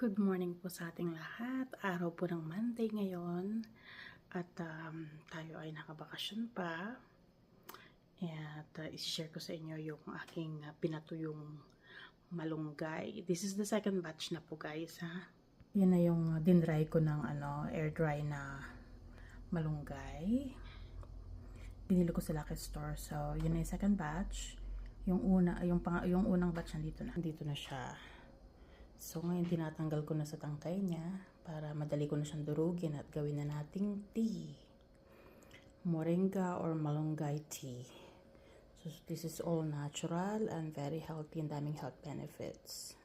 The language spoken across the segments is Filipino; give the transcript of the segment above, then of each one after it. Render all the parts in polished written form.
Good morning po sa ating lahat. Araw po ng Monday ngayon. At tayo ay nakabakasyon pa. At isi-share ko sa inyo yung aking pinatuyong malunggay. This is the second batch na po guys ha. Yan na yung din-dry ko ng air dry na malunggay. Binili ko sa Lucky Store. So yun na yung second batch. Yung unang batch nandito na siya. So, ngayon tinatanggal ko na sa tangkay niya para madali ko na siyang durugin at gawin na nating tea. Moringa or malunggay tea. So, this is all natural and very healthy and daming health benefits.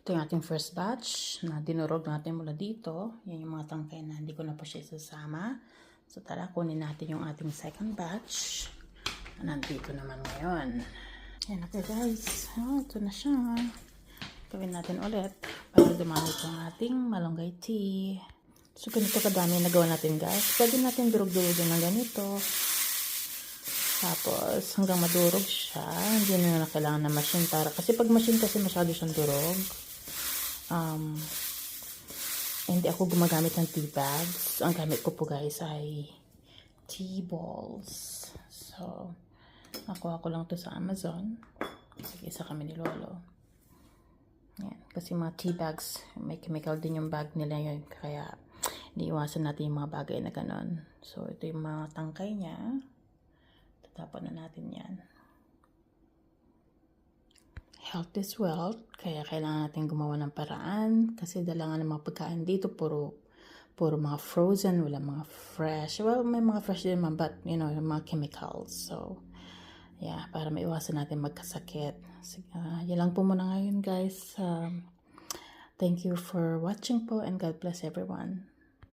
Ito yung ating first batch na dinurog natin mula dito. Yan yung mga tangkay na hindi ko na pa siya isasama. So, tara, kunin natin yung ating second batch. Nandito naman ngayon. Ayan na guys. Ito na siya. Gawin natin ulit para dumami itong ating malunggay tea. So, ganito kadami na nagawa natin guys. Pwede natin durog-durogin ng ganito. Tapos, hanggang madurog siya. Hindi na kailangan na machine para. Kasi pag machine kasi masyado siyang durog. Hindi ako gumagamit ng tea bags. Ang gamit ko po guys ay tea balls. So, nakuha ko lang to sa Amazon. Sige, isa kami ni Lolo. Yan. Kasi mga tea bags, may chemical din yung bag nila yun. Kaya, iniiwasan natin yung mga bagay na ganon. So, ito yung mga tangkay niya. Tatapon na natin yan. Health is wealth. Kaya, kailangan natin gumawa ng paraan. Kasi dala nga ng mga pagkain dito, puro mga frozen, wala mga fresh. Well, may mga fresh din man, but, you know, mga chemicals. So, yeah, para maiwasan natin magkasakit. Yan lang po muna ngayon guys. Thank you for watching po and God bless everyone.